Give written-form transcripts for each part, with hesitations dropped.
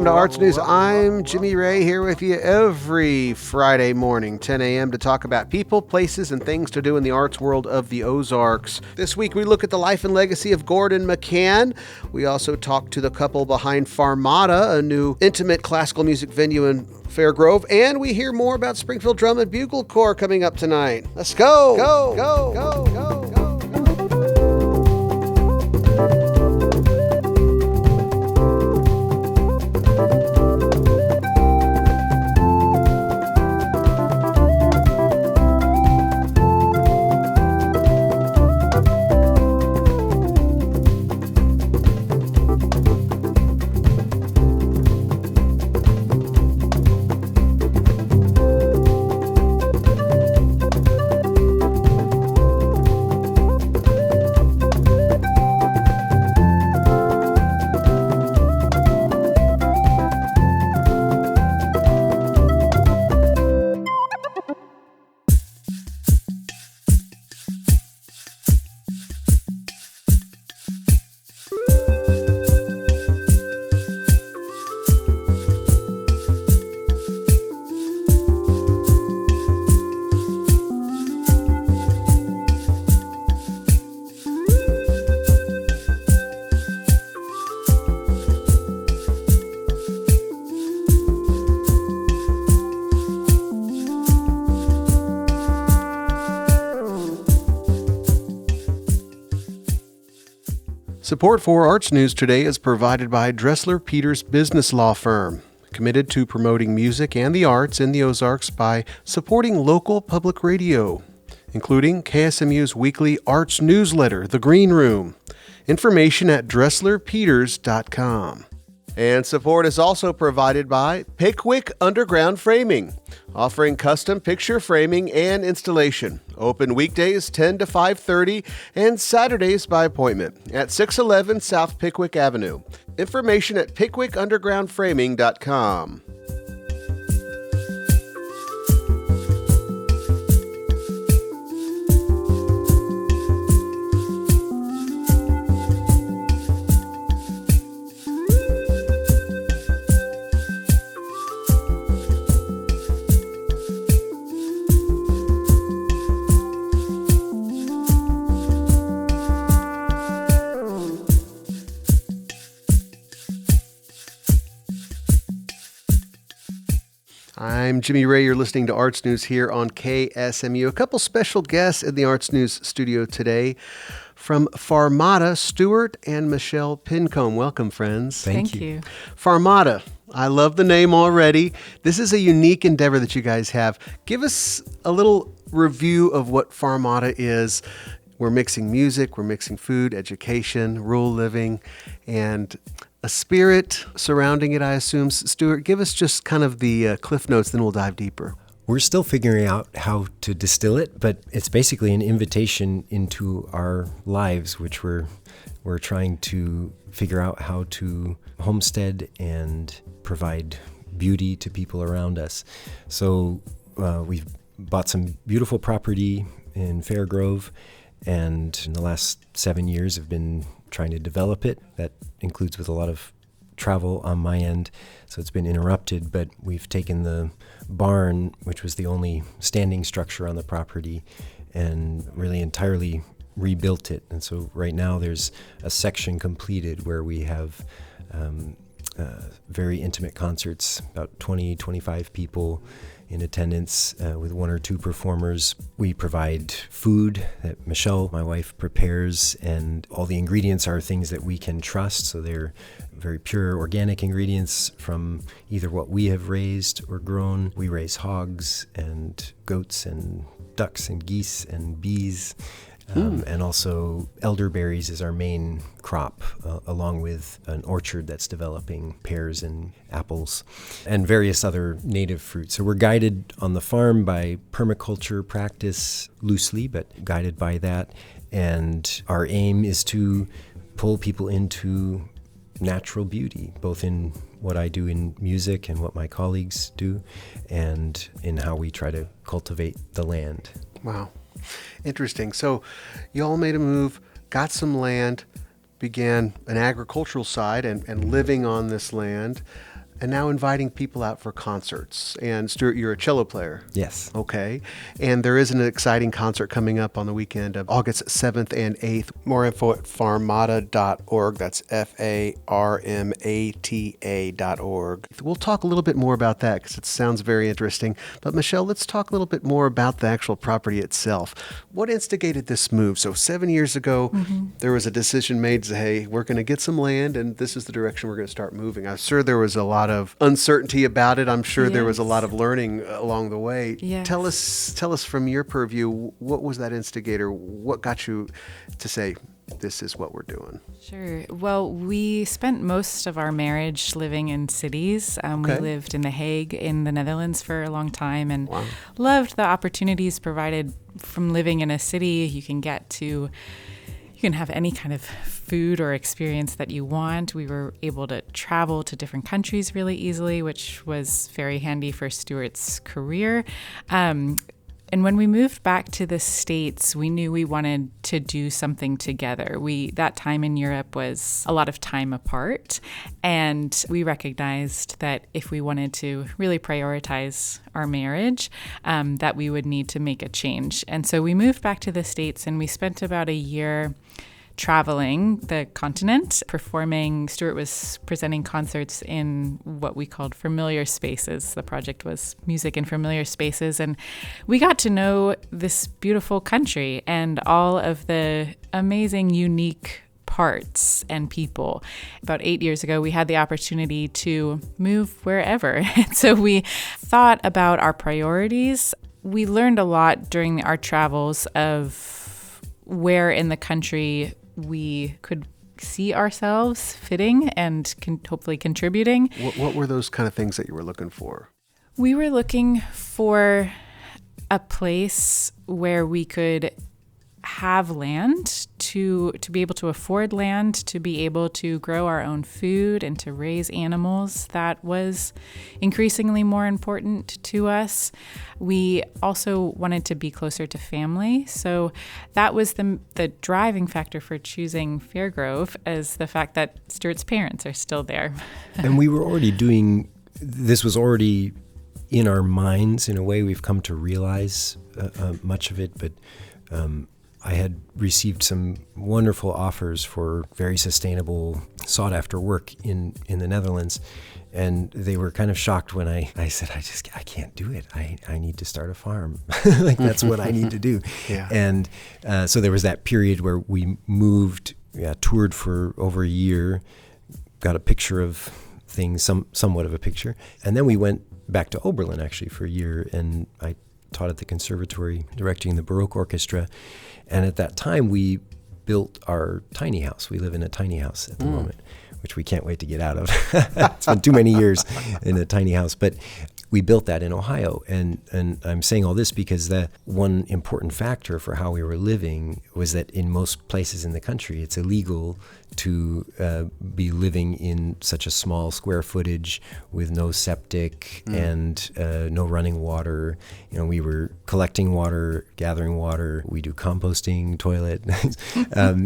welcome to Arts News. I'm Jimmy Ray here with you every Friday morning, 10 a.m. to talk about people, places, and things to do in the arts world of the Ozarks. This week we look at the life and legacy of Gordon McCann. We also talk to the couple behind Farmata, a new intimate classical music venue in Fairgrove, and we hear more about Springfield Drum and Bugle Corps coming up tonight. Let's go! Go! Go! Go! Go! Go! Support for Arts News today is provided by Dressler Peters Business Law Firm, committed to promoting music and the arts in the Ozarks by supporting local public radio, including KSMU's weekly arts newsletter, The Green Room. Information at DresslerPeters.com. And support is also provided by Pickwick Underground Framing, offering custom picture framing and installation. Open weekdays 10 to 5:30 and Saturdays by appointment at 611 South Pickwick Avenue. Information at PickwickUndergroundFraming.com. I'm Jimmy Ray. You're listening to Arts News here on KSMU. A couple special guests in the Arts News studio today from Farmata, Stuart and Michelle Pincombe. Welcome, friends. Thank you. Farmata, I love the name already. This is a unique endeavor that you guys have. Give us a little review of what Farmata is. We're mixing music, we're mixing food, education, rural living, and a spirit surrounding it, I assume. Stuart, give us just kind of the cliff notes, then we'll dive deeper. We're still figuring out how to distill it, but it's basically an invitation into our lives, which we're trying to figure out how to homestead and provide beauty to people around us. So we've bought some beautiful property in Fairgrove, and in the last 7 years have been trying to develop it. That includes with a lot of travel on my end, so it's been interrupted, but we've taken the barn, which was the only standing structure on the property, and really entirely rebuilt it. And so right now there's a section completed where we have very intimate concerts, about 20, 25 people in attendance with one or two performers. We provide food that Michelle, my wife, prepares, and all the ingredients are things that we can trust. So they're very pure organic ingredients from either what we have raised or grown. We raise hogs and goats and ducks and geese and bees. And also elderberries is our main crop, along with an orchard that's developing pears and apples and various other native fruits. So we're guided on the farm by permaculture practice loosely, but guided by that. And our aim is to pull people into natural beauty, both in what I do in music and what my colleagues do, and in how we try to cultivate the land. Wow. Interesting. So you all made a move, got some land, began an agricultural side and living on this land. and now inviting people out for concerts. And Stuart, you're a cello player. Yes. Okay. And there is an exciting concert coming up on the weekend of August 7th and 8th. More info at farmata.org. That's FARMATA.org. We'll talk a little bit more about that because it sounds very interesting. But Michelle, let's talk a little bit more about the actual property itself. What instigated this move? So 7 years ago, there was a decision made to say, hey, we're going to get some land and this is the direction we're going to start moving. I'm sure there was a lot of uncertainty about it. I'm sure there was a lot of learning along the way. Yes. Tell us from your purview, what was that instigator? What got you to say, this is what we're doing? Sure. Well, we spent most of our marriage living in cities. We lived in The Hague in the Netherlands for a long time and loved the opportunities provided from living in a city. You can have any kind of food or experience that you want. We were able to travel to different countries really easily, which was very handy for Stuart's career. And when we moved back to the States, we knew we wanted to do something together. That time in Europe was a lot of time apart, and we recognized that if we wanted to really prioritize our marriage, that we would need to make a change. And so we moved back to the States, and we spent about a year traveling the continent, performing. Stuart was presenting concerts in what we called familiar spaces. The project was Music in Familiar Spaces. And we got to know this beautiful country and all of the amazing, unique parts and people. About 8 years ago, we had the opportunity to move wherever. And so we thought about our priorities. We learned a lot during our travels of where in the country we could see ourselves fitting and hopefully contributing. What were those kind of things that you were looking for? We were looking for a place where we could have land, to be able to afford land, to be able to grow our own food and to raise animals. That was increasingly more important to us. We also wanted to be closer to family. So that was the driving factor for choosing Fairgrove, as the fact that Stuart's parents are still there. And we were already this was already in our minds in a way. We've come to realize much of it, but I had received some wonderful offers for very sustainable, sought-after work in the Netherlands, and they were kind of shocked when I said, I can't do it. I need to start a farm. Like, that's what I need to do. Yeah. And so there was that period where we moved, toured for over a year, got a picture of things, somewhat of a picture, and then we went back to Oberlin actually for a year, and I taught at the conservatory directing the Baroque Orchestra. And at that time, we built our tiny house. We live in a tiny house at the moment, which we can't wait to get out of. It's been too many years in a tiny house. But we built that in Ohio. And I'm saying all this because the one important factor for how we were living was that in most places in the country, it's illegal to be living in such a small square footage with no septic and no running water. You know, we were collecting water, gathering water. We do composting, toilet,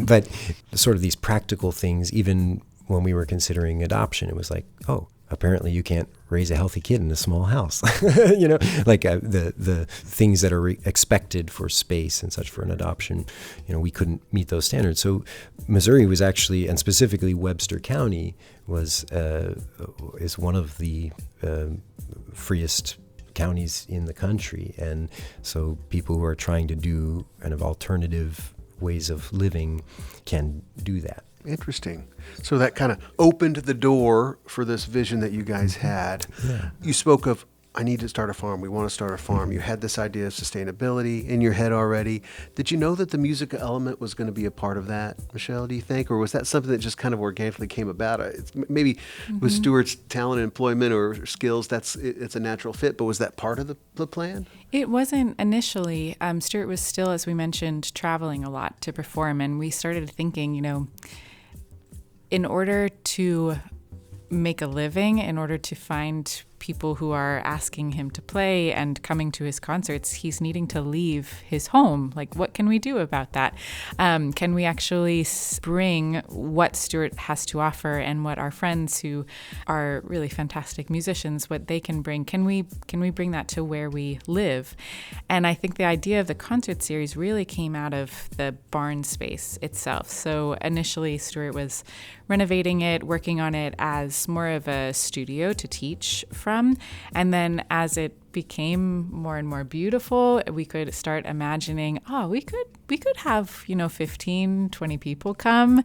but sort of these practical things. Even when we were considering adoption, it was like, oh, apparently you can't raise a healthy kid in a small house. You know, like the things that are expected for space and such for an adoption, you know, we couldn't meet those standards. So Missouri was actually, and specifically Webster County is one of the freest counties in the country. And so people who are trying to do kind of alternative ways of living can do that. Interesting. So that kind of opened the door for this vision that you guys had. Yeah. You spoke of, I need to start a farm. We want to start a farm. You had this idea of sustainability in your head already. Did you know that the music element was going to be a part of that, Michelle, do you think? Or was that something that just kind of organically came about? It's maybe with Stuart's talent, employment, or skills, it's a natural fit, but was that part of the plan? It wasn't initially. Stuart was still, as we mentioned, traveling a lot to perform, and we started thinking, you know, in order to make a living, in order to find people who are asking him to play and coming to his concerts, he's needing to leave his home. Like, what can we do about that? Can we actually bring what Stuart has to offer and what our friends who are really fantastic musicians, what they can bring? Can we bring that to where we live? And I think the idea of the concert series really came out of the barn space itself. So initially, Stuart was renovating it, working on it as more of a studio to teach from. And then as it became more and more beautiful, we could start imagining, we could have, 15, 20 people come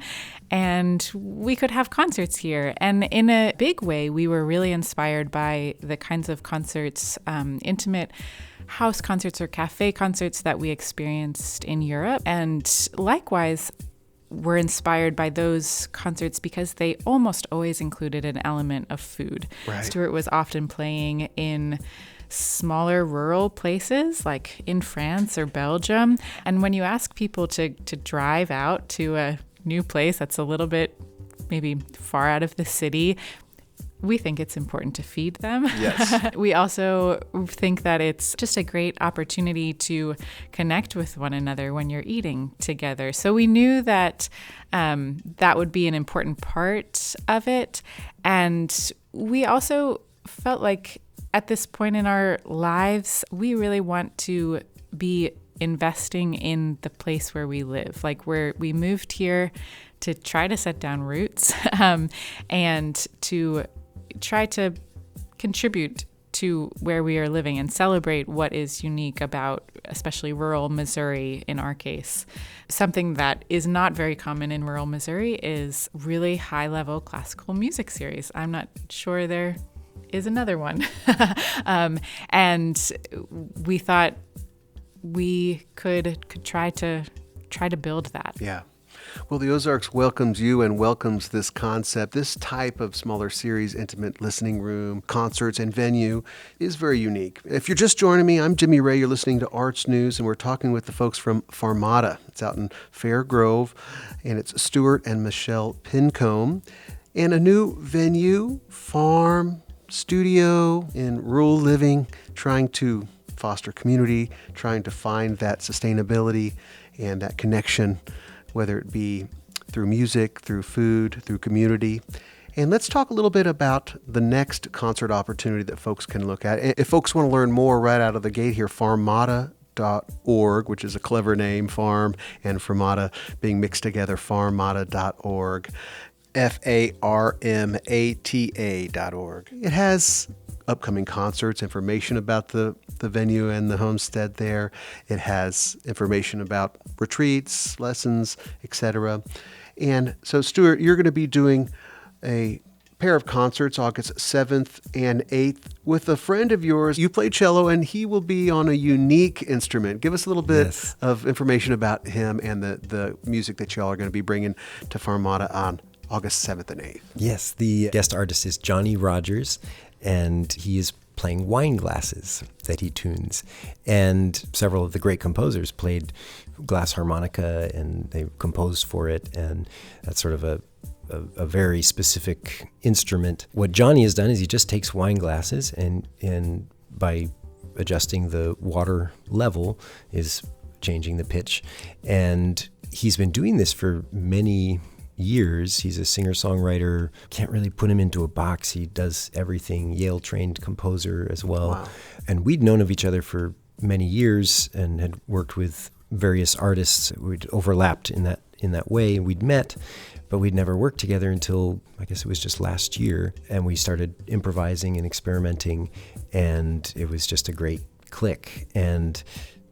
and we could have concerts here. And in a big way, we were really inspired by the kinds of concerts, intimate house concerts or cafe concerts that we experienced in Europe. And likewise, were inspired by those concerts because they almost always included an element of food. Right. Stuart was often playing in smaller rural places like in France or Belgium. And when you ask people to drive out to a new place that's a little bit maybe far out of the city, we think it's important to feed them. Yes. We also think that it's just a great opportunity to connect with one another when you're eating together. So we knew that that would be an important part of it. And we also felt like at this point in our lives, we really want to be investing in the place where we live. Like we moved here to try to set down roots and to try to contribute to where we are living and celebrate what is unique about especially rural Missouri in our case. Something that is not very common in rural Missouri is really high-level classical music series. I'm not sure there is another one. And we thought we could try to build that. Yeah. Well, the Ozarks welcomes you and welcomes this concept. This type of smaller series, intimate listening room, concerts, and venue is very unique. If you're just joining me, I'm Jimmy Ray. You're listening to Arts News, and we're talking with the folks from Farmata. It's out in Fair Grove, and it's Stuart and Michelle Pincombe. And a new venue, farm, studio in rural living, trying to foster community, trying to find that sustainability and that connection, whether it be through music, through food, through community. And let's talk a little bit about the next concert opportunity that folks can look at. If folks want to learn more right out of the gate here, farmata.org, which is a clever name, farm and Farmata being mixed together, farmata.org, farmata.org. It has upcoming concerts, information about the venue and the homestead there. It has information about retreats, lessons, etc. And so, Stuart, you're going to be doing a pair of concerts August 7th and 8th with a friend of yours. You play cello, and he will be on a unique instrument. Give us a little bit of information about him and the music that y'all are going to be bringing to Farmata on August 7th and 8th. Yes, the guest artist is Johnny Rogers, and he is playing wine glasses that he tunes. And several of the great composers played glass harmonica, and they composed for it, and that's sort of a very specific instrument. What Johnny has done is he just takes wine glasses and by adjusting the water level is changing the pitch. And he's been doing this for many years. He's a singer-songwriter. Can't really put him into a box. He does everything. Yale-trained composer as well. Wow. And we'd known of each other for many years and had worked with various artists. We'd overlapped in that way. We'd met, but we'd never worked together until, I guess it was just last year. And we started improvising and experimenting, and it was just a great click. And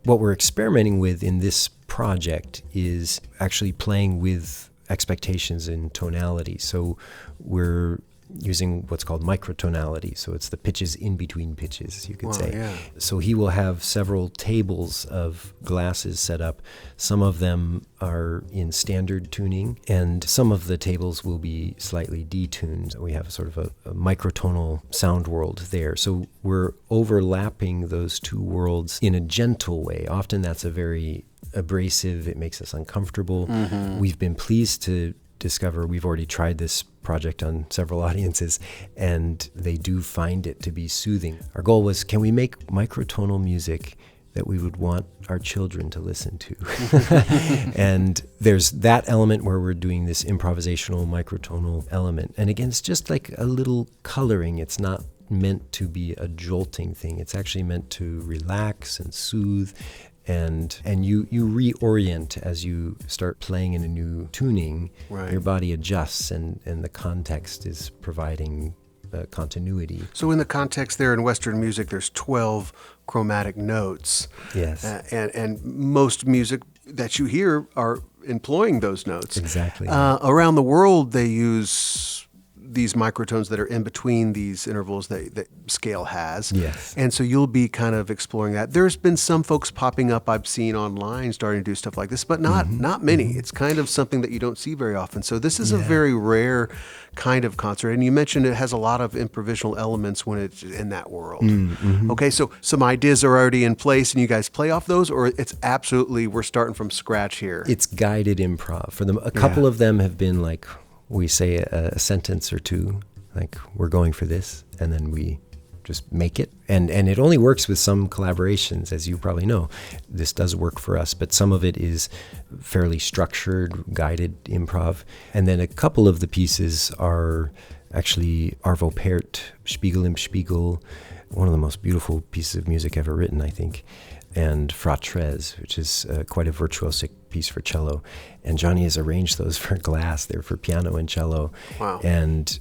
what we're experimenting with in this project is actually playing with expectations and tonality. So we're using what's called microtonality. So it's the pitches in between pitches, you could say. Yeah. So he will have several tables of glasses set up. Some of them are in standard tuning, and some of the tables will be slightly detuned. We have sort of a microtonal sound world there. So we're overlapping those two worlds in a gentle way. Often that's a very abrasive, it makes us uncomfortable. Mm-hmm. We've been pleased to discover, we've already tried this project on several audiences, and they do find it to be soothing. Our goal was, can we make microtonal music that we would want our children to listen to? And there's that element where we're doing this improvisational microtonal element. And again, it's just like a little coloring. It's not meant to be a jolting thing. It's actually meant to relax and soothe. And you reorient as you start playing in a new tuning. Right. Your body adjusts, and the context is providing continuity. So in the context there in Western music, there's 12 chromatic notes. Yes. And most music that you hear are employing those notes. Exactly. Around the world, they use these microtones that are in between these intervals that scale has. Yes. And so you'll be kind of exploring that. There's been some folks popping up I've seen online starting to do stuff like this, but not many. It's kind of something that you don't see very often. So this is a very rare kind of concert. And you mentioned it has a lot of improvisational elements when it's in that world. Okay, so some ideas are already in place and you guys play off those, or it's absolutely we're starting from scratch here? It's guided improv. For them, a couple of them have been like, we say a sentence or two, like, we're going for this, and then we just make it. And it only works with some collaborations, as you probably know. This does work for us, but some of it is fairly structured, guided improv. And then a couple of the pieces are actually Arvo Pärt, Spiegel im Spiegel, one of the most beautiful pieces of music ever written, I think, and Fratres, which is quite a virtuosic piece for cello. And Johnny has arranged those for glass. They're for piano and cello. Wow. And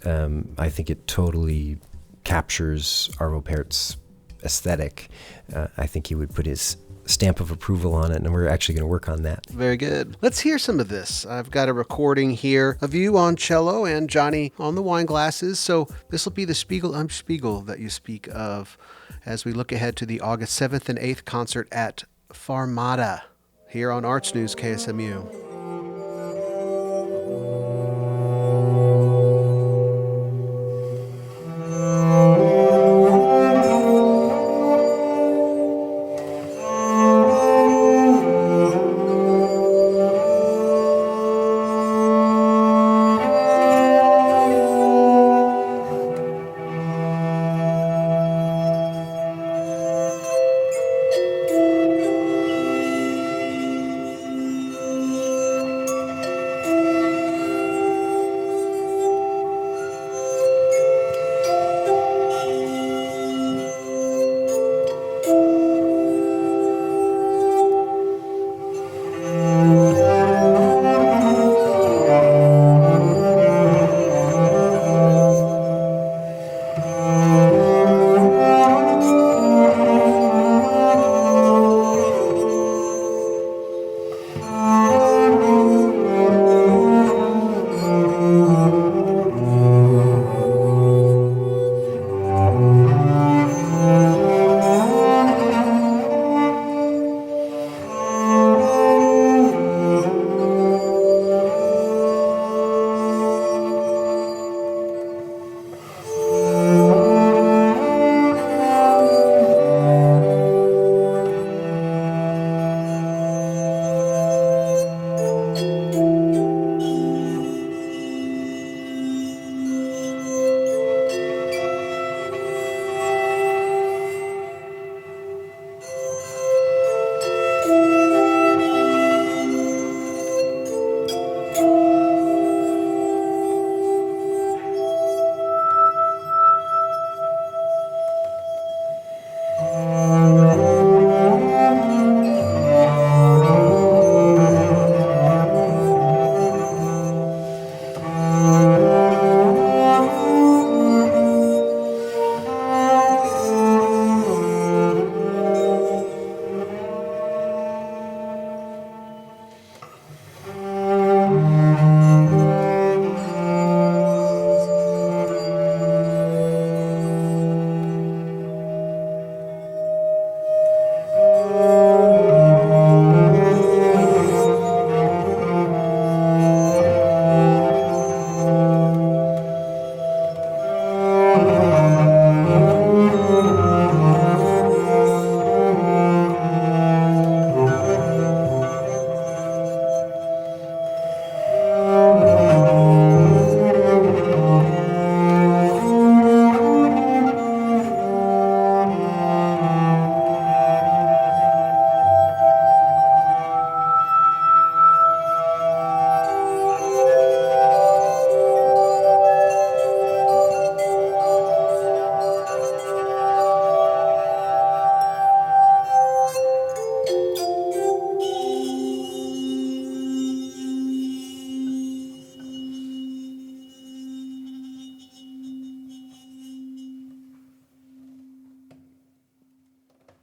I think it totally captures Arvo Pärt's aesthetic. I think he would put his stamp of approval on it, and we're actually going to work on that. Very good. Let's hear some of this. I've got a recording here of you on cello and Johnny on the wine glasses. So this will be the Spiegel im Spiegel that you speak of as we look ahead to the August 7th and 8th concert at Farmada here on Arts News KSMU.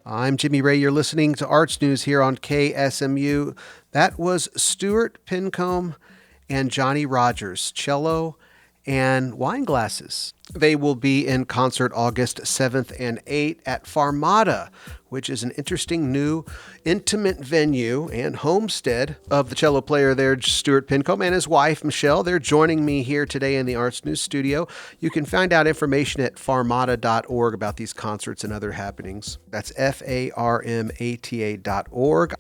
I'm Jimmy Ray. You're listening to Arts News here on KSMU. That was Stuart Pincombe and Johnny Rogers, cello and wine glasses. They will be in concert August 7th and 8th at Farmata, which is an interesting new intimate venue and homestead of the cello player there, Stuart Pincombe, and his wife, Michelle. They're joining me here today in the Arts News studio. You can find out information at farmata.org about these concerts and other happenings. That's farmata.org.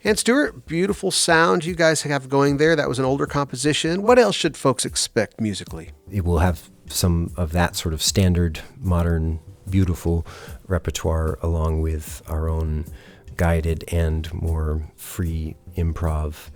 And Stuart, beautiful sound you guys have going there. That was an older composition. What else should folks expect musically? It will have some of that sort of standard, modern, beautiful repertoire along with our own guided and more free improv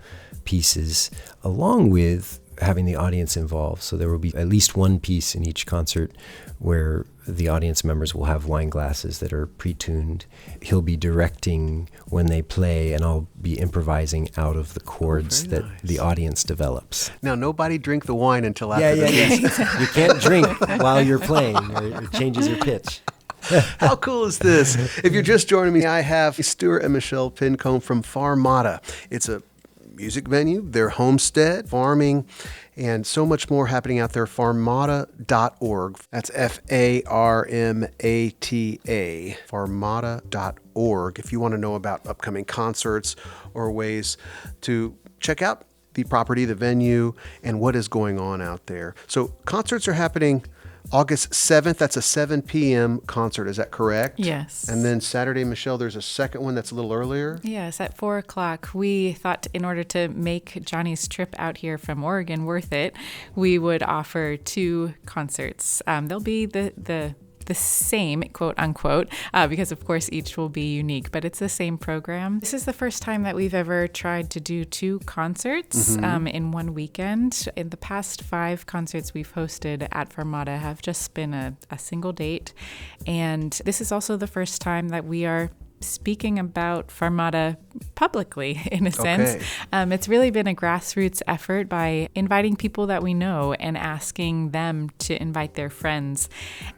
pieces, along with having the audience involved. So there will be at least one piece in each concert where the audience members will have wine glasses that are pre-tuned. He'll be directing when they play, and I'll be improvising out of the chords that the audience develops. Now, nobody drink the wine until after the piece. You can't drink while you're playing, or it changes your pitch. How cool is this? If you're just joining me, I have Stuart and Michelle Pincombe from Farmata. It's a music venue, their homestead, farming, and so much more happening out there. Farmata.org. That's Farmata, farmata.org. If you want to know about upcoming concerts or ways to check out the property, the venue, and what is going on out there. So concerts are happening August 7th, that's a 7 p.m. concert. Is that correct? Yes. And then Saturday, Michelle, there's a second one that's a little earlier? Yes, at 4 o'clock. We thought in order to make Johnny's trip out here from Oregon worth it, we would offer 2 concerts. They'll be the same, quote unquote, because of course each will be unique, but it's the same program. This is the first time that we've ever tried to do 2 concerts in one weekend. In the past 5 concerts we've hosted at Farmata have just been a single date. And this is also the first time that we are speaking about Farmata publicly, in a sense. It's really been a grassroots effort by inviting people that we know and asking them to invite their friends.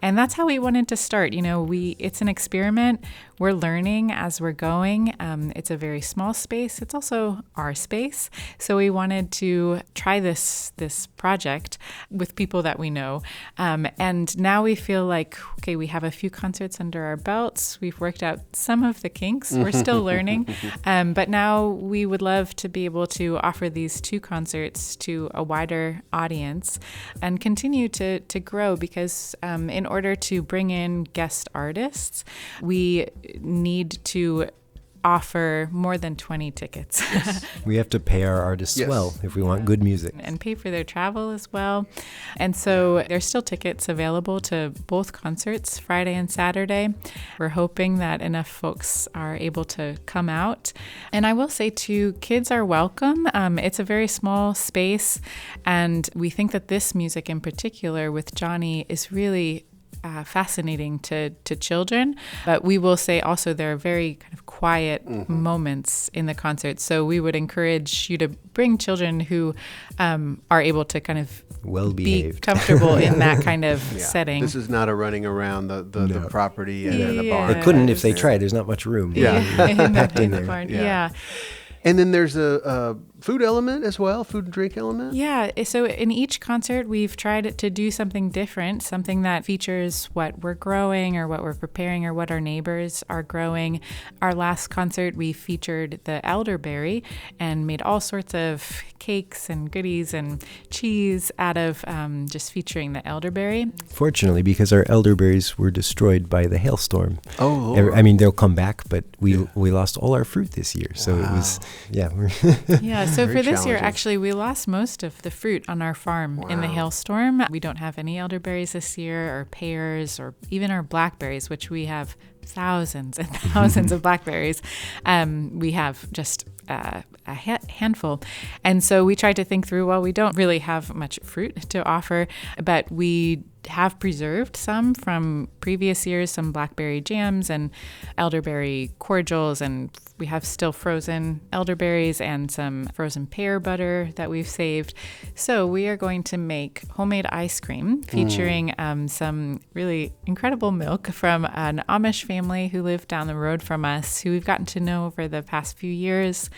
And that's how we wanted to start. It's an experiment. We're learning as we're going. It's a very small space. It's also our space. So we wanted to try this project with people that we know. And now we feel like, okay, we have a few concerts under our belts. We've worked out some of the kinks. We're still learning. But now we would love to be able to offer these 2 concerts to a wider audience and continue to grow, because in order to bring in guest artists, we need to offer more than 20 tickets. Yes. We have to pay our artists well if we want good music. And pay for their travel as well. And so there's still tickets available to both concerts, Friday and Saturday. We're hoping that enough folks are able to come out. And I will say too, kids are welcome. It's a very small space, and we think that this music in particular with Johnny is really fascinating to children, but we will say also there are very kind of quiet moments in the concert. So we would encourage you to bring children who are able to kind of be comfortable in that kind of setting. This is not a running around the property and the barn. They couldn't if they tried. There's not much room. Packed in there. Barn. And then there's a food element as well, food and drink element? Yeah. So in each concert, we've tried to do something different, something that features what we're growing or what we're preparing or what our neighbors are growing. Our last concert, we featured the elderberry and made all sorts of cakes and goodies and cheese out of just featuring the elderberry. Fortunately, because our elderberries were destroyed by the hailstorm. Oh, Lord. I mean, they'll come back, but we lost all our fruit this year. So it was, So for this year, actually, we lost most of the fruit on our farm in the hailstorm. We don't have any elderberries this year, or pears, or even our blackberries, which we have thousands and thousands of blackberries. We have just a handful. And so we tried to think through, well, we don't really have much fruit to offer, but we have preserved some from previous years, some blackberry jams and elderberry cordials, and we have still frozen elderberries and some frozen pear butter that we've saved. So we are going to make homemade ice cream featuring some really incredible milk from an Amish family who live down the road from us, who we've gotten to know over the past few years.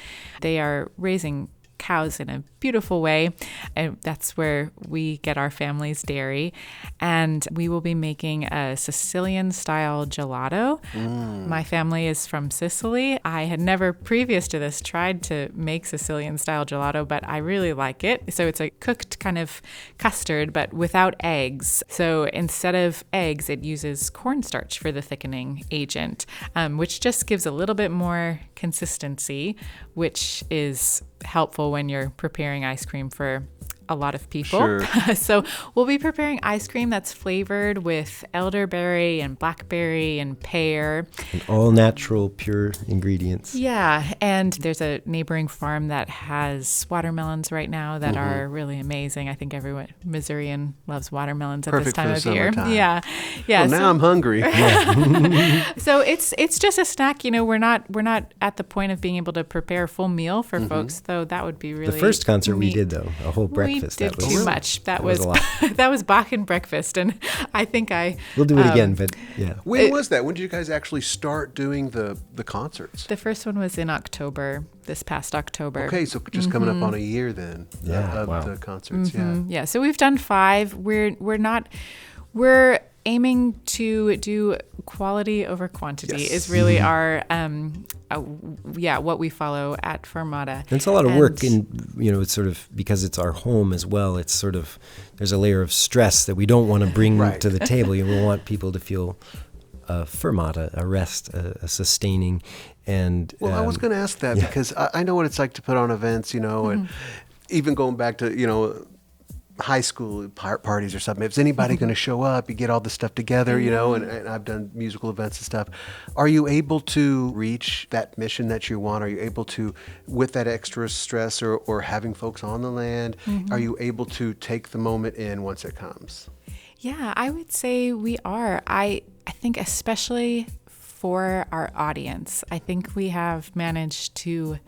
They are raising cows in a beautiful way, and that's where we get our family's dairy. And we will be making a Sicilian style gelato. My family is from Sicily. I had never previous to this tried to make Sicilian style gelato, but I really like it. So it's a cooked kind of custard, but without eggs. So instead of eggs, it uses cornstarch for the thickening agent, which just gives a little bit more consistency, which is helpful when you're preparing ice cream for a lot of people. Sure. So we'll be preparing ice cream that's flavored with elderberry and blackberry and pear. And all natural, pure ingredients. Yeah, and there's a neighboring farm that has watermelons right now that are really amazing. I think everyone Missourian loves watermelons at Perfect this time for of the year. summertime. Yeah. Well, now I'm hungry. So it's just a snack. We're not at the point of being able to prepare a full meal for folks, though that would be really The first concert we neat. did, though, a whole breakfast. We did that was too much. That was a lot. that was Bakken breakfast, and I think We'll do it again, but yeah. When was that? When did you guys actually start doing the concerts? the first one was in October, this past October. Okay, so just coming up on a year then Yeah, of wow. the concerts. Yeah, so we've done 5. We're aiming to do quality over quantity Yes. is really our what we follow at Fermata. And it's a lot of work, and it's sort of because it's our home as well. It's sort of there's a layer of stress that we don't want to bring Right. to the table. We want people to feel fermata, a rest, a sustaining, and Well, I was going to ask that because I know what it's like to put on events, and even going back to, high school parties or something. If there's anybody going to show up, you get all this stuff together, and I've done musical events and stuff. Are you able to reach that mission that you want? Are you able to, with that extra stress or having folks on the land, are you able to take the moment in once it comes? Yeah, I would say we are. I think especially for our audience, I think we have managed to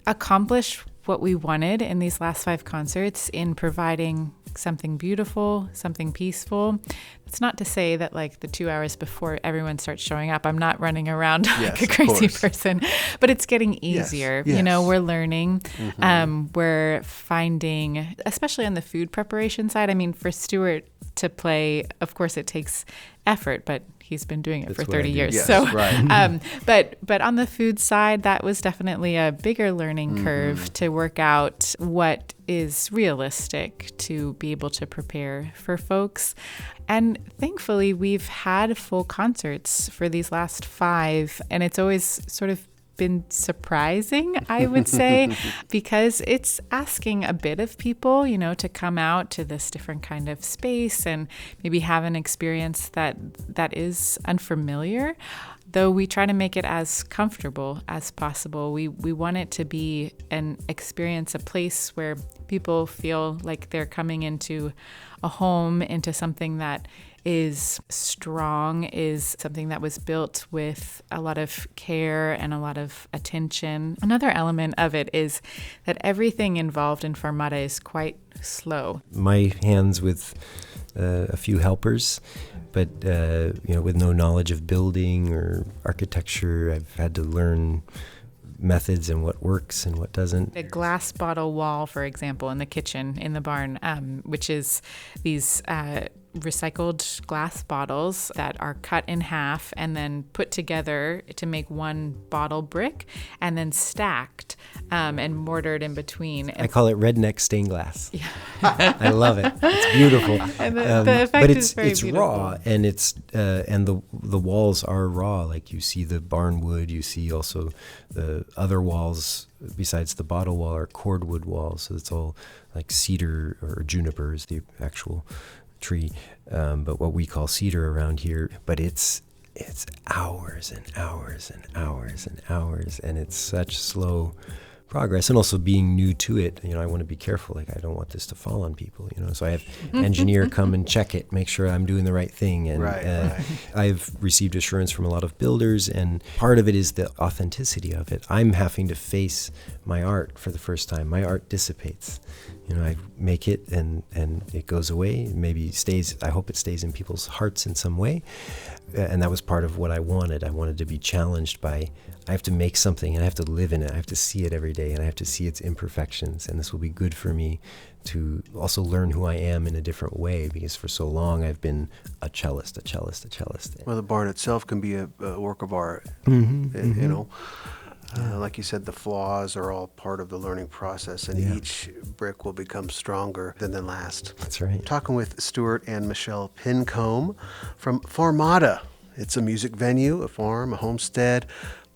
accomplish what we wanted in these last 5 concerts in providing something beautiful, something peaceful. It's not to say that like the 2 hours before everyone starts showing up, I'm not running around like a crazy person, but it's getting easier. Yes. We're learning. We're finding, especially on the food preparation side, I mean, for Stuart to play, of course it takes effort, but he's been doing it for 30 years. Yes, so, right. but on the food side, that was definitely a bigger learning curve to work out what is realistic to be able to prepare for folks. And thankfully, we've had full concerts for these last 5, and it's always sort of been surprising, I would say, because it's asking a bit of people, to come out to this different kind of space and maybe have an experience that is unfamiliar. Though we try to make it as comfortable as possible. We want it to be an experience, a place where people feel like they're coming into a home, into something that is strong, is something that was built with a lot of care and a lot of attention. Another element of it is that everything involved in Fermata is quite slow. My hands with a few helpers, but with no knowledge of building or architecture, I've had to learn methods and what works and what doesn't. A glass bottle wall, for example, in the kitchen, in the barn, which is these recycled glass bottles that are cut in half and then put together to make one bottle brick and then stacked and mortared in between. I call it redneck stained glass. Yeah. I love it. It's beautiful. And the effect but is very it's beautiful. raw, and it's and the walls are raw. Like you see the barn wood, you see also the other walls besides the bottle wall are cordwood walls. So it's all like cedar or juniper is the actual tree, but what we call cedar around here. But it's hours and hours and hours and hours, and it's such slow progress, and also being new to it. I want to be careful. Like, I don't want this to fall on people, so I have engineer come and check it, make sure I'm doing the right thing. And right. I've received assurance from a lot of builders, and part of it is the authenticity of it. I'm having to face my art for the first time. My art dissipates. I make it and it goes away. Maybe stays. I hope it stays in people's hearts in some way. And that was part of what I wanted. I wanted to be challenged by, I have to make something and I have to live in it. I have to see it every day and I have to see its imperfections. And this will be good for me to also learn who I am in a different way, because for so long I've been a cellist. Well, the barn itself can be a work of art, like you said, the flaws are all part of the learning process, and each brick will become stronger than the last. That's right. Talking with Stuart and Michelle Pincombe from Farmata. It's a music venue, a farm, a homestead,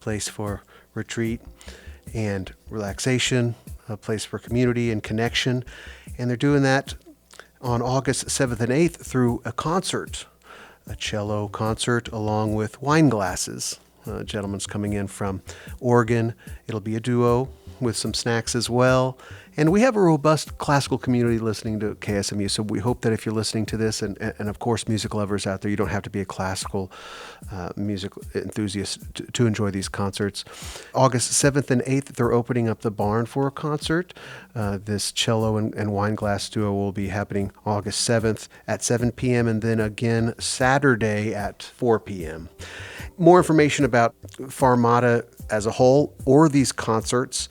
place for retreat and relaxation, a place for community and connection. And they're doing that on August 7th and 8th through a concert, a cello concert along with wine glasses. A gentleman's coming in from Oregon. It'll be a duo with some snacks as well. And we have a robust classical community listening to KSMU, so we hope that if you're listening to this, and of course music lovers out there, you don't have to be a classical music enthusiast to enjoy these concerts. August 7th and 8th, they're opening up the barn for a concert. This cello and wine glass duo will be happening August 7th at 7 p.m. and then again Saturday at 4 p.m. More information about Farmata as a whole or these concerts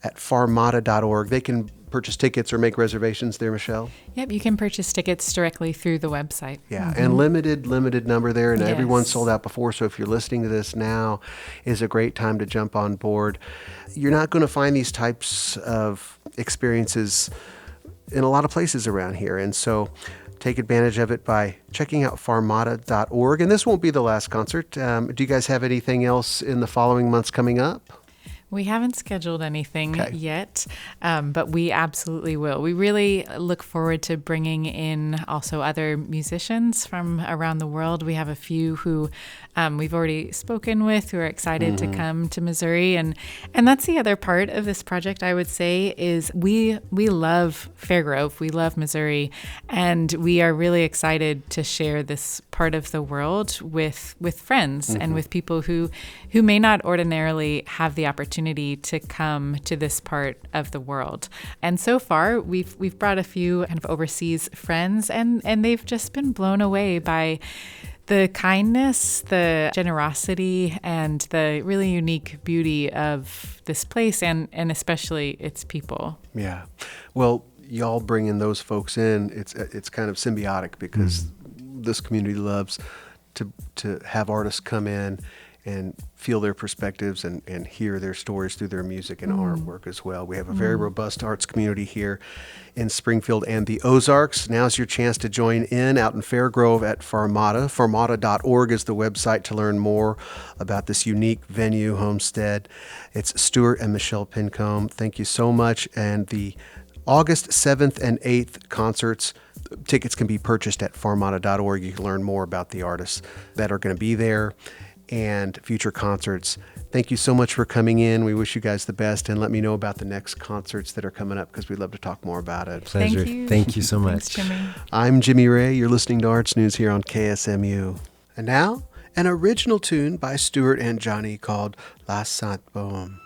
at farmata.org. They can purchase tickets or make reservations there, Michelle? Yep, you can purchase tickets directly through the website. Yeah, and limited number there, and everyone's sold out before, so if you're listening to this now, is a great time to jump on board. You're not going to find these types of experiences in a lot of places around here, and so take advantage of it by checking out farmata.org. And this won't be the last concert. Do you guys have anything else in the following months coming up? We haven't scheduled anything yet, but we absolutely will. We really look forward to bringing in also other musicians from around the world. We have a few who we've already spoken with who are excited to come to Missouri. And that's the other part of this project, I would say, is we love Fairgrove. We love Missouri. And we are really excited to share this part of the world with friends and with people who may not ordinarily have the opportunity to come to this part of the world. And so far, we've brought a few kind of overseas friends, and they've just been blown away by the kindness, the generosity, and the really unique beauty of this place and especially its people. Yeah. Well, y'all bringing those folks in, it's kind of symbiotic because this community loves to have artists come in and feel their perspectives and hear their stories through their music and artwork as well. We have a very robust arts community here in Springfield and the Ozarks. Now's your chance to join in out in Fairgrove at Farmata. Farmata.org is the website to learn more about this unique venue, homestead. It's Stuart and Michelle Pincombe. Thank you so much. And the August 7th and 8th concerts, tickets can be purchased at farmata.org. You can learn more about the artists that are going to be there and future concerts. Thank you so much for coming in. We wish you guys the best, and let me know about the next concerts that are coming up because we'd love to talk more about it. Pleasure. Thank you so much. Thanks, Jimmy. I'm Jimmy Ray. You're listening to Arts News here on KSMU. And now, an original tune by Stuart and Johnny called La Sainte Baume.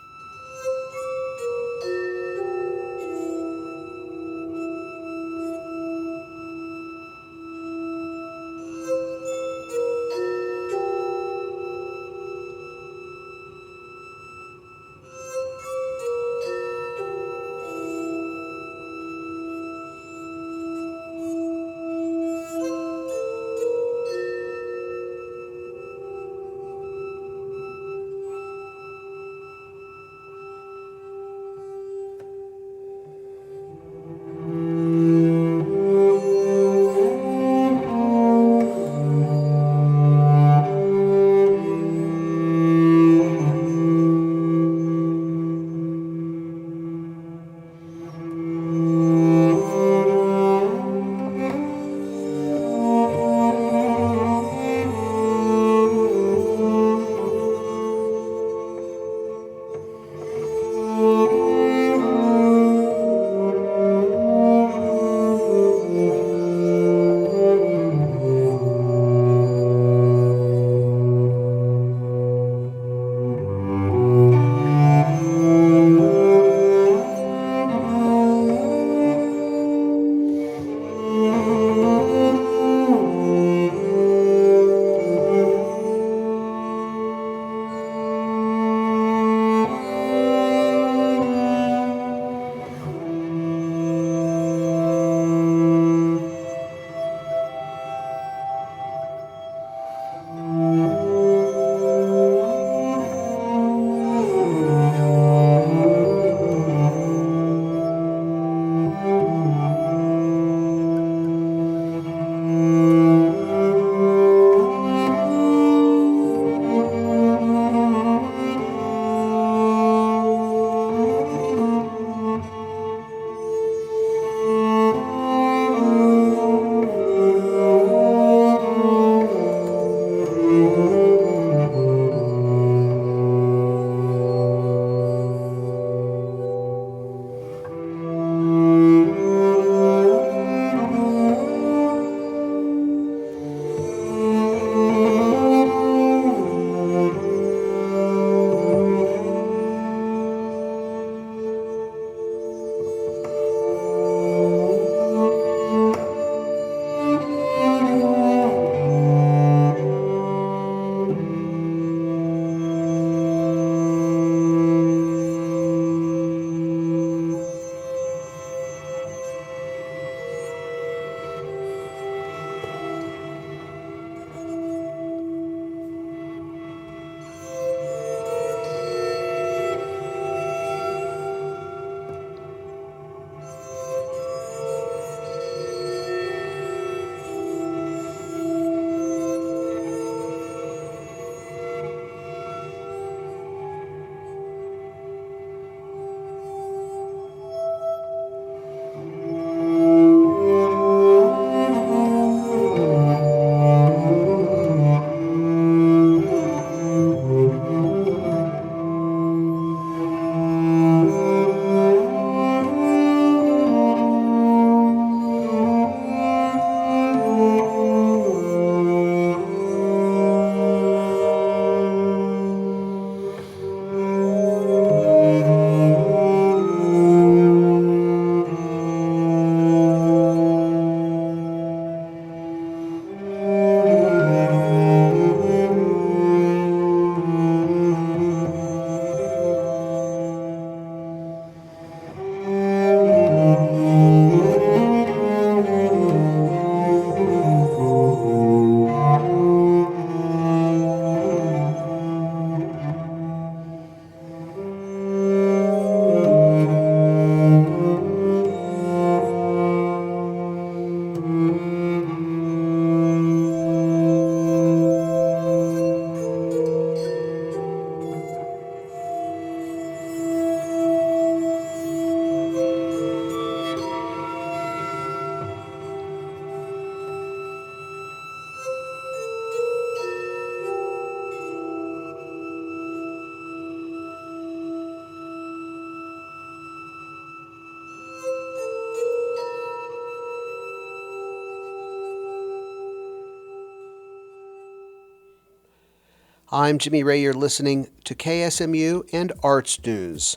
I'm Jimmy Ray. You're listening to KSMU and Arts News.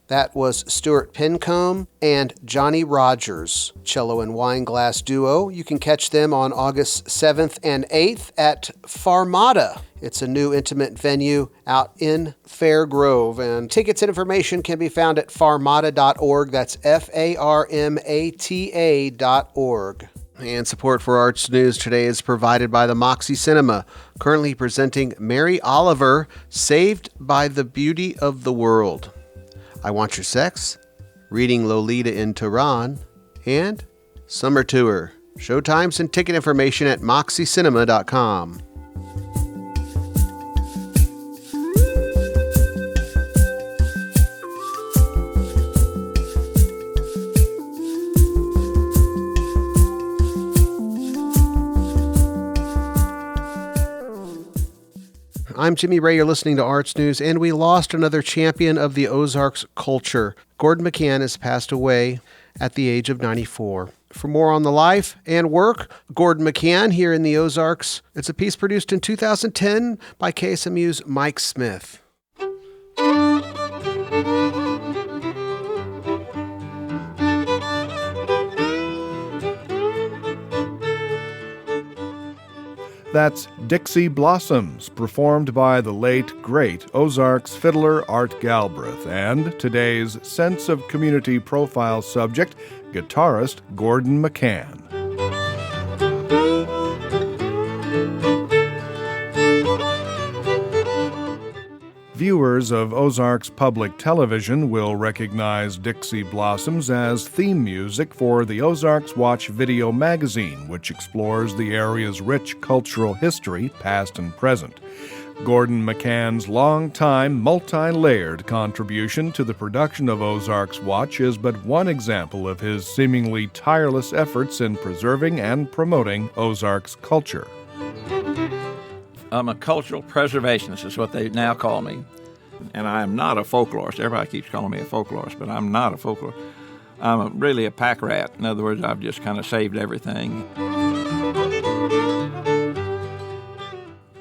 That was Stuart Pincombe and Johnny Rogers, cello and wine glass duo. You can catch them on August 7th and 8th at Farmata. It's a new intimate venue out in Fair Grove, and tickets and information can be found at farmata.org. That's farmata.org. And support for Arts News today is provided by the Moxie Cinema, currently presenting Mary Oliver, Saved by the Beauty of the World, I Want Your Sex, Reading Lolita in Tehran, and Summer Tour. Showtimes and ticket information at moxiecinema.com. I'm Jimmy Ray. You're listening to Arts News, and we lost another champion of the Ozarks culture. Gordon McCann has passed away at the age of 94. For more on the life and work, Gordon McCann here in the Ozarks. It's a piece produced in 2010 by KSMU's Mike Smith. That's Dixie Blossoms, performed by the late, great Ozarks fiddler Art Galbraith, and today's Sense of Community profile subject, guitarist Gordon McCann. Viewers of Ozarks Public Television will recognize Dixie Blossoms as theme music for the Ozarks Watch video magazine, which explores the area's rich cultural history, past and present. Gordon McCann's long-time, multi-layered contribution to the production of Ozarks Watch is but one example of his seemingly tireless efforts in preserving and promoting Ozarks culture. I'm a cultural preservationist, is what they now call me. And I am not a folklorist. Everybody keeps calling me a folklorist, but I'm not a folklorist. I'm really a pack rat. In other words, I've just kind of saved everything.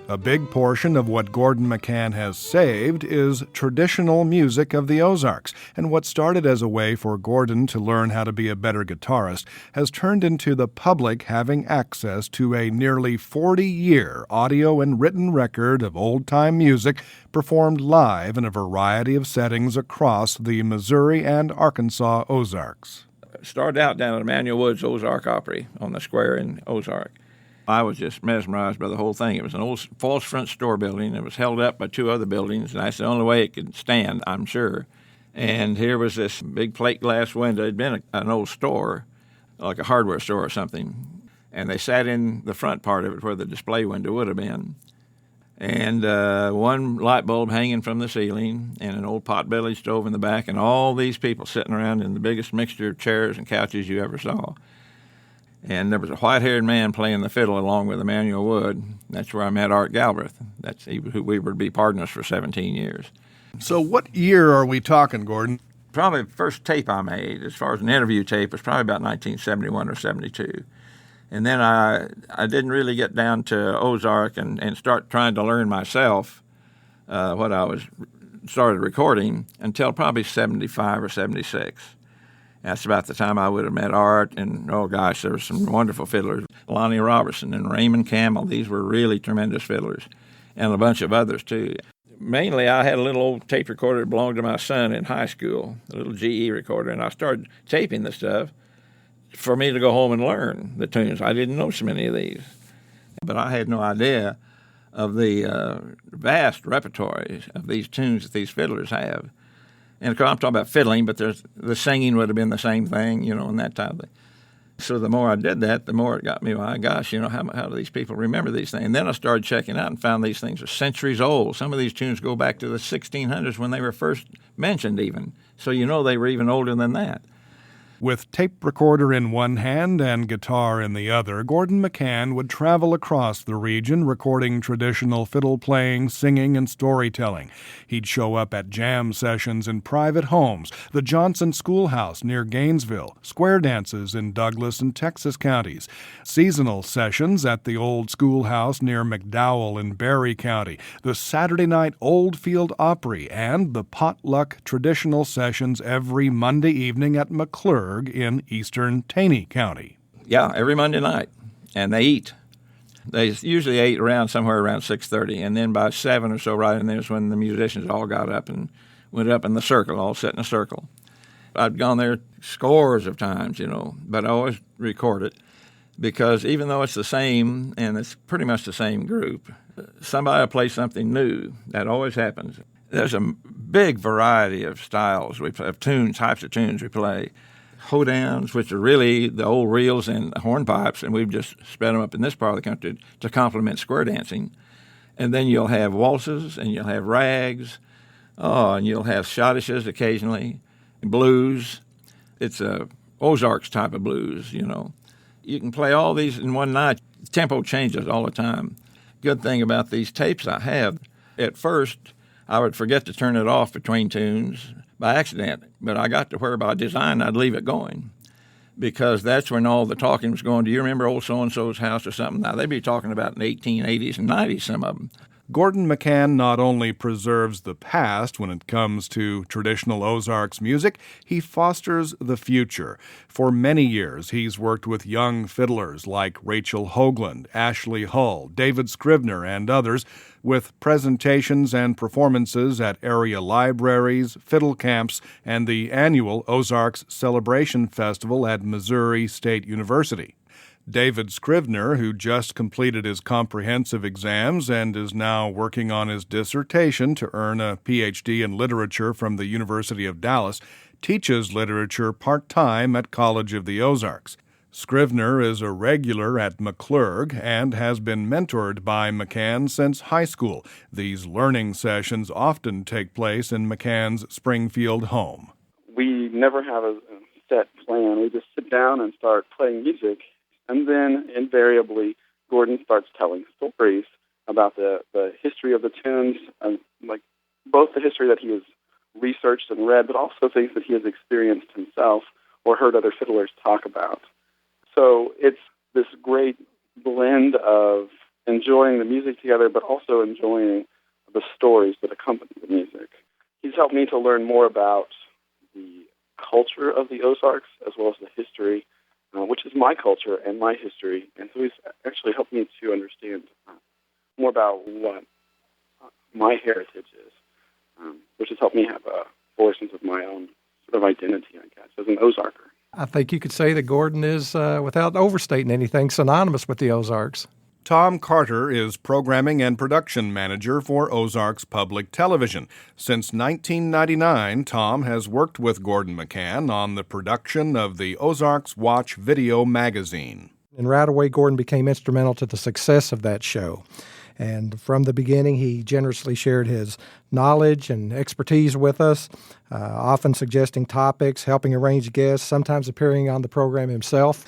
A big portion of what Gordon McCann has saved is traditional music of the Ozarks, and what started as a way for Gordon to learn how to be a better guitarist has turned into the public having access to a nearly 40-year audio and written record of old-time music performed live in a variety of settings across the Missouri and Arkansas Ozarks. Started out down at Emanuel Woods Ozark Opry on the square in Ozark. I was just mesmerized by the whole thing. It was an old false front store building. It was held up by two other buildings, and that's the only way it could stand, I'm sure. And here was this big plate glass window. It had been an old store, like a hardware store or something. And they sat in the front part of it where the display window would have been. And one light bulb hanging from the ceiling, and an old potbelly stove in the back, and all these people sitting around in the biggest mixture of chairs and couches you ever saw. And there was a white-haired man playing the fiddle along with Emanuel Wood. That's where I met Art Galbraith. He was who we were to be partners for 17 years. So what year are we talking, Gordon? Probably the first tape I made, as far as an interview tape, was probably about 1971 or 72. And then I didn't really get down to Ozark and start trying to learn myself what I started recording until probably 75 or 76. That's about the time I would have met Art, and, oh gosh, there were some wonderful fiddlers. Lonnie Robertson and Raymond Campbell, these were really tremendous fiddlers, and a bunch of others too. Mainly, I had a little old tape recorder that belonged to my son in high school, a little GE recorder, and I started taping the stuff for me to go home and learn the tunes. I didn't know so many of these, but I had no idea of the vast repertories of these tunes that these fiddlers have. And of course, I'm talking about fiddling, but the singing would have been the same thing, and that type of thing. So the more I did that, the more it got me, my gosh, how do these people remember these things? And then I started checking out and found these things are centuries old. Some of these tunes go back to the 1600s when they were first mentioned even. So they were even older than that. With tape recorder in one hand and guitar in the other, Gordon McCann would travel across the region recording traditional fiddle playing, singing, and storytelling. He'd show up at jam sessions in private homes, the Johnson Schoolhouse near Gainesville, square dances in Douglas and Texas counties, seasonal sessions at the Old Schoolhouse near McDowell in Berry County, the Saturday night Oldfield Opry, and the potluck traditional sessions every Monday evening at McClurg in eastern Taney County. Yeah, every Monday night. And they eat. They usually ate somewhere around 6:30, and then by 7 or so, right in there is when the musicians all got up and went up in the circle, all sat in a circle. I'd gone there scores of times, but I always record it because even though it's the same, and it's pretty much the same group, somebody will play something new. That always happens. There's a big variety of styles of tunes, types of tunes we play. Hoedowns, which are really the old reels and hornpipes, and we've just spread them up in this part of the country to complement square dancing. And then you'll have waltzes, and you'll have rags, and you'll have schottisches occasionally, blues. It's a Ozarks type of blues, You can play all these in one night. The tempo changes all the time. Good thing about these tapes I have, at first I would forget to turn it off between tunes by accident, but I got to where by design I'd leave it going because that's when all the talking was going. Do you remember old so-and-so's house or something? Now, they'd be talking about in the 1880s and 90s, some of them. Gordon McCann not only preserves the past when it comes to traditional Ozarks music, he fosters the future. For many years, he's worked with young fiddlers like Rachel Hoagland, Ashley Hull, David Scrivener, and others, with presentations and performances at area libraries, fiddle camps, and the annual Ozarks Celebration Festival at Missouri State University. David Scrivener, who just completed his comprehensive exams and is now working on his dissertation to earn a Ph.D. in literature from the University of Dallas, teaches literature part-time at College of the Ozarks. Scrivener is a regular at McClurg and has been mentored by McCann since high school. These learning sessions often take place in McCann's Springfield home. We never have a set plan. We just sit down and start playing music. And then, invariably, Gordon starts telling stories about the history of the tunes, like both the history that he has researched and read, but also things that he has experienced himself or heard other fiddlers talk about. So it's this great blend of enjoying the music together, but also enjoying the stories that accompany the music. He's helped me to learn more about the culture of the Ozarks as well as the history, which is my culture and my history. And so he's actually helped me to understand more about what my heritage is, which has helped me have a fuller sense of my own sort of identity, I guess, as an Ozarker. I think you could say that Gordon is, without overstating anything, synonymous with the Ozarks. Tom Carter is Programming and Production Manager for Ozarks Public Television. Since 1999, Tom has worked with Gordon McCann on the production of the Ozarks Watch video magazine. And right away, Gordon became instrumental to the success of that show. And from the beginning, he generously shared his knowledge and expertise with us, often suggesting topics, helping arrange guests, sometimes appearing on the program himself.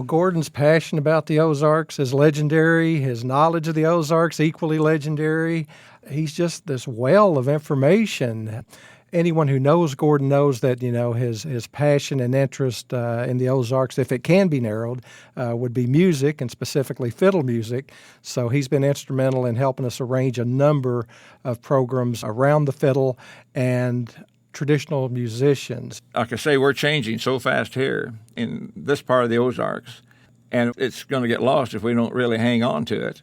Gordon's passion about the Ozarks is legendary. His knowledge of the Ozarks, equally legendary. He's just this well of information. Anyone who knows Gordon knows that, his passion and interest in the Ozarks, if it can be narrowed, would be music, and specifically fiddle music. So he's been instrumental in helping us arrange a number of programs around the fiddle and traditional musicians. Like I say, we're changing so fast here in this part of the Ozarks, and it's going to get lost if we don't really hang on to it.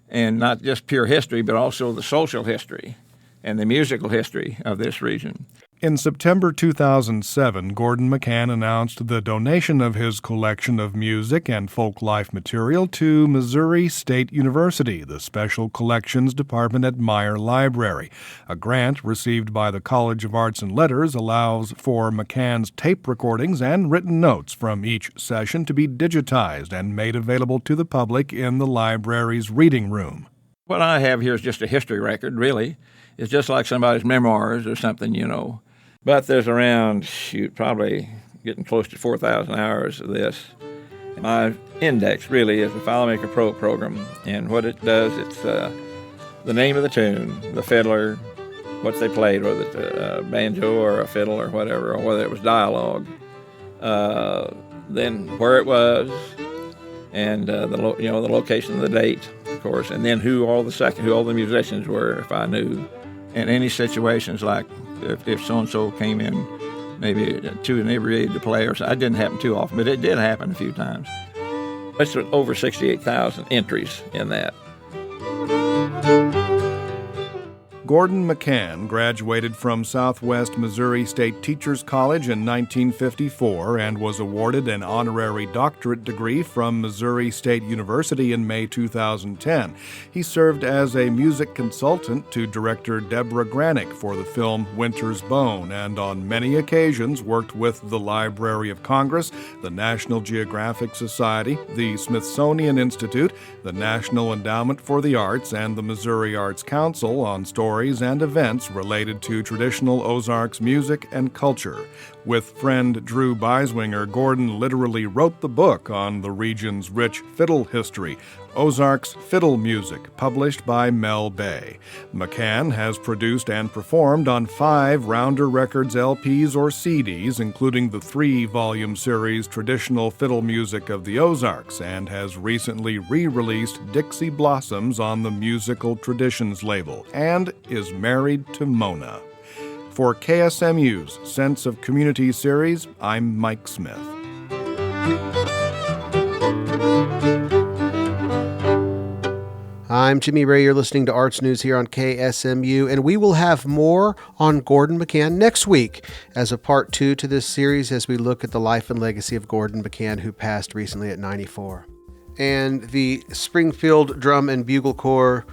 And not just pure history, but also the social history and the musical history of this region. In September 2007, Gordon McCann announced the donation of his collection of music and folk life material to Missouri State University, the Special Collections Department at Meyer Library. A grant received by the College of Arts and Letters allows for McCann's tape recordings and written notes from each session to be digitized and made available to the public in the library's reading room. What I have here is just a history record, really. It's just like somebody's memoirs or something, But there's around, probably getting close to 4,000 hours of this. My index really is the FileMaker Pro program, and what it does, it's the name of the tune, the fiddler, what they played, whether it's a banjo or a fiddle or whatever, or whether it was dialogue, then where it was, and the location of the date, of course, and then who all the musicians were, if I knew, and any situations like if so-and-so came in maybe too inebriated to play or something. It didn't happen too often, but it did happen a few times. It's over 68,000 entries in that. Gordon McCann graduated from Southwest Missouri State Teachers College in 1954 and was awarded an honorary doctorate degree from Missouri State University in May 2010. He served as a music consultant to director Deborah Granick for the film Winter's Bone, and on many occasions worked with the Library of Congress, the National Geographic Society, the Smithsonian Institute, the National Endowment for the Arts, and the Missouri Arts Council on stories and events related to traditional Ozarks music and culture. With friend Drew Beiswinger, Gordon literally wrote the book on the region's rich fiddle history, Ozarks Fiddle Music, published by Mel Bay. McCann has produced and performed on 5 Rounder Records LPs or CDs, including the 3-volume series Traditional Fiddle Music of the Ozarks, and has recently re-released Dixie Blossoms on the Musical Traditions label, and is married to Mona. For KSMU's Sense of Community series, I'm Mike Smith. I'm Jimmy Ray. You're listening to Arts News here on KSMU, and we will have more on Gordon McCann next week as a part 2 to this series as we look at the life and legacy of Gordon McCann, who passed recently at 94. And the Springfield Drum and Bugle Corps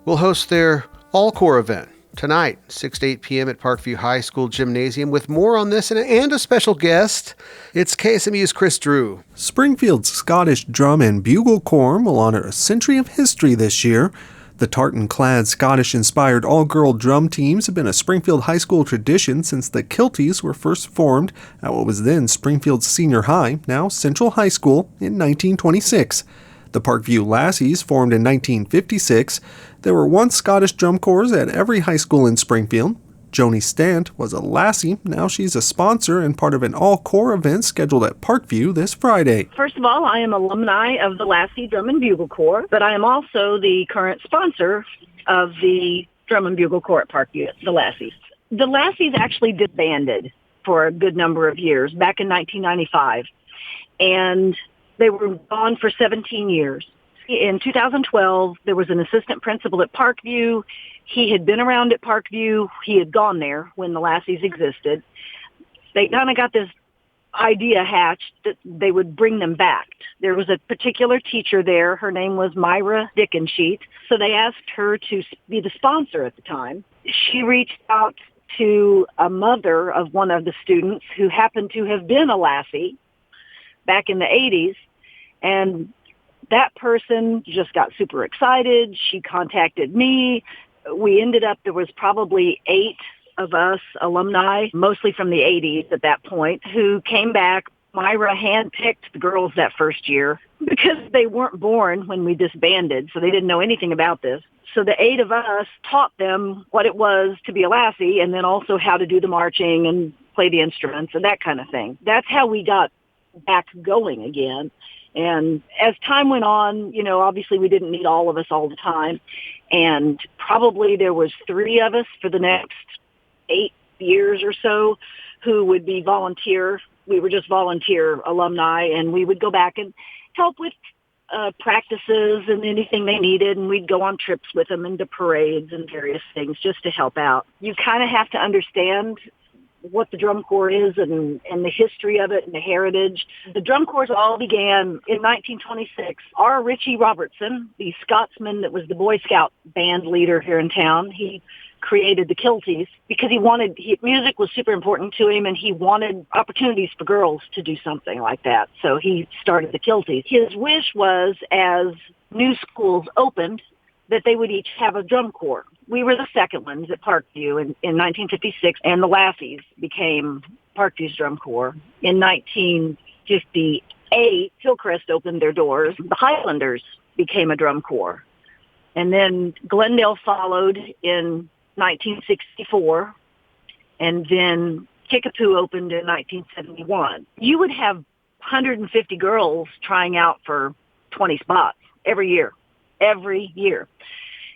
will host their all-corps event tonight, 6 to 8 p.m. at Parkview High School Gymnasium. With more on this and a special guest, it's KSMU's Chris Drew. Springfield's Scottish Drum and Bugle Corps will honor a century of history this year. The tartan-clad, Scottish-inspired all-girl drum teams have been a Springfield High School tradition since the Kilties were first formed at what was then Springfield Senior High, now Central High School, in 1926. The Parkview Lassies formed in 1956. There were once Scottish drum corps at every high school in Springfield. Joni Stant was a Lassie. Now she's a sponsor and part of an all-corps event scheduled at Parkview this Friday. First of all, I am alumni of the Lassie Drum and Bugle Corps, but I am also the current sponsor of the Drum and Bugle Corps at Parkview, the Lassies. The Lassies actually disbanded for a good number of years, back in 1995, and they were gone for 17 years. In 2012, there was an assistant principal at Parkview. He had been around at Parkview. He had gone there when the Lassies existed. They kind of got this idea hatched that they would bring them back. There was a particular teacher there. Her name was Myra Dickensheet. So they asked her to be the sponsor at the time. She reached out to a mother of one of the students who happened to have been a Lassie back in the 80s. And that person just got super excited. She contacted me. We ended up, there was probably 8 of us alumni, mostly from the 80s at that point, who came back. Myra handpicked the girls that first year because they weren't born when we disbanded, so they didn't know anything about this. So the 8 of us taught them what it was to be a Lassie and then also how to do the marching and play the instruments and that kind of thing. That's how we got back going again. And as time went on, you know, obviously we didn't need all of us all the time. And probably there was 3 of us for the next 8 years or so who would be volunteer. We were just volunteer alumni, and we would go back and help with practices and anything they needed. And we'd go on trips with them into parades and various things just to help out. You kind of have to understand what the drum corps is and the history of it and the heritage. The drum corps all began in 1926. R. Richie Robertson, the Scotsman that was the Boy Scout band leader here in town, he created the Kilties because music was super important to him, and he wanted opportunities for girls to do something like that. So he started the Kilties. His wish was, as new schools opened that they would each have a drum corps. We were the second ones at Parkview in 1956, and the Lassies became Parkview's drum corps. In 1958, Hillcrest opened their doors. The Highlanders became a drum corps. And then Glendale followed in 1964, and then Kickapoo opened in 1971. You would have 150 girls trying out for 20 spots every year.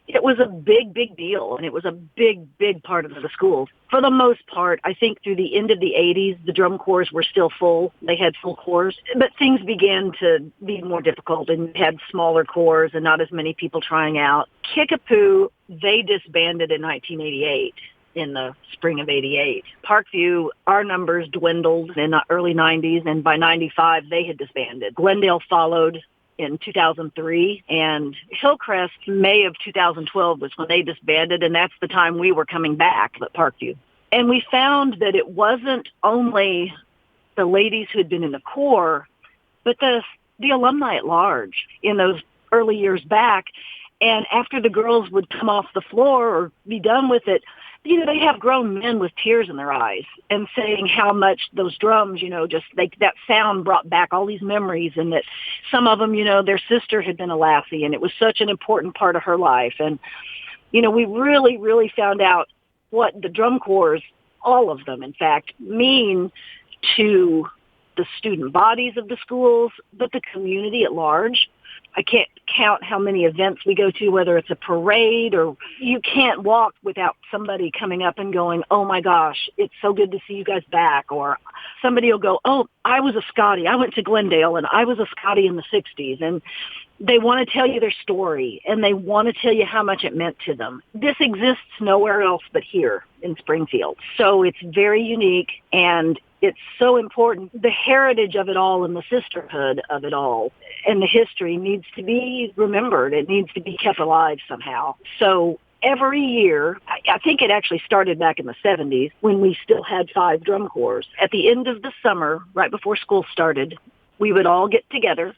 It was a big, big deal, and it was a big, big part of the schools. For the most part, I think through the end of the 80s, the drum corps were still full. They had full corps, but things began to be more difficult and had smaller corps and not as many people trying out. Kickapoo, they disbanded in 1988. In the spring of 88. Parkview, our numbers dwindled in the early 90s, and by 95, they had disbanded. Glendale followed in 2003, and Hillcrest, May of 2012 was when they disbanded, and that's the time we were coming back at Parkview. And we found that it wasn't only the ladies who had been in the corps, but the alumni at large in those early years back. And after the girls would come off the floor or be done with it, they have grown men with tears in their eyes and saying how much those drums, that sound brought back all these memories, and that some of them, their sister had been a Lassie, and it was such an important part of her life. And, we really, really found out what the drum corps, all of them, in fact, mean to the student bodies of the schools, but the community at large. I can't count how many events we go to, whether it's a parade or you can't walk without somebody coming up and going, oh my gosh, it's so good to see you guys back. Or somebody will go, oh, I was a Scotty. I went to Glendale and I was a Scotty in the 60s. And they want to tell you their story and they want to tell you how much it meant to them. This exists nowhere else but here in Springfield. So it's very unique and it's so important. The heritage of it all and the sisterhood of it all and the history needs to be remembered. It needs to be kept alive somehow. So every year, I think it actually started back in the 70s when we still had 5 drum corps. At the end of the summer, right before school started, we would all get together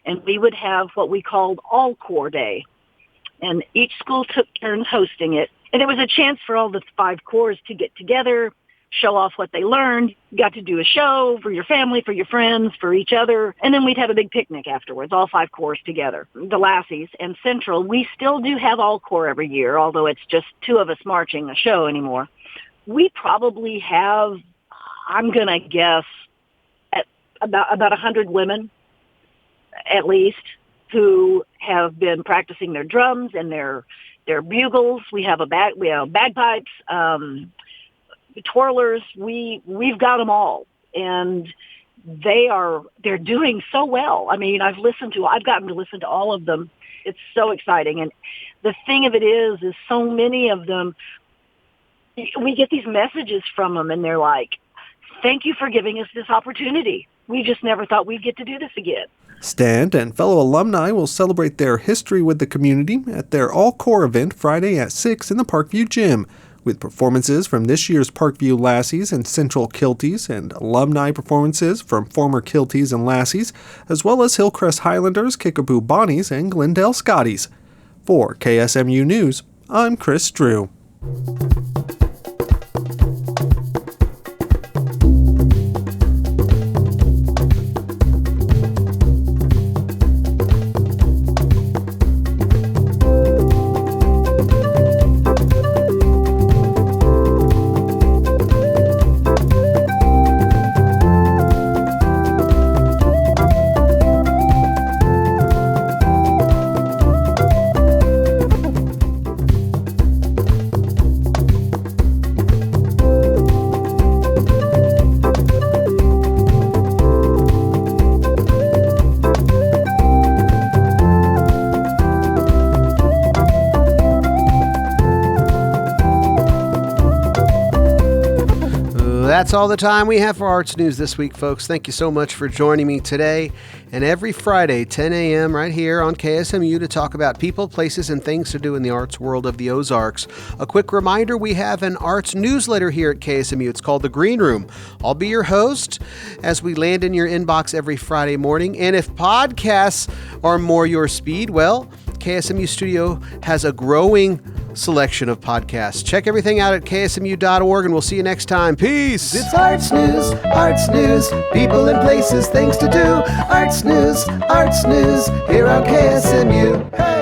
and we would have what we called All Corps Day. And each school took turns hosting it. And it was a chance for all the 5 corps to get together, show off what they learned, got to do a show for your family, for your friends, for each other, and then we'd have a big picnic afterwards, all 5 corps together. The Lassies and Central, we still do have all corps every year, although it's just 2 of us marching a show anymore. We probably have, I'm going to guess, at about 100 women, at least, who have been practicing their drums and their bugles. We have bagpipes, twirlers. We've got them all, and they're doing so well. I mean, I've gotten to listen to all of them. It's so exciting, and the thing of it is so many of them, we get these messages from them, and they're like, "Thank you for giving us this opportunity. We just never thought we'd get to do this again." Stand and fellow alumni will celebrate their history with the community at their All Corps event Friday at 6 in the Parkview Gym, with performances from this year's Parkview Lassies and Central Kilties and alumni performances from former Kilties and Lassies, as well as Hillcrest Highlanders, Kickapoo Bonnies, and Glendale Scotties. For KSMU News, I'm Chris Drew. That's all the time we have for Arts News this week, folks. Thank you so much for joining me today and every Friday, 10 a.m. right here on KSMU to talk about people, places, and things to do in the arts world of the Ozarks. A quick reminder, we have an arts newsletter here at KSMU. It's called The Green Room. I'll be your host as we land in your inbox every Friday morning. And if podcasts are more your speed, well, KSMU Studio has a growing selection of podcasts. Check everything out at ksmu.org, and we'll see you next time. Peace! It's arts news, people and places, things to do. Arts news, here on KSMU. Hey!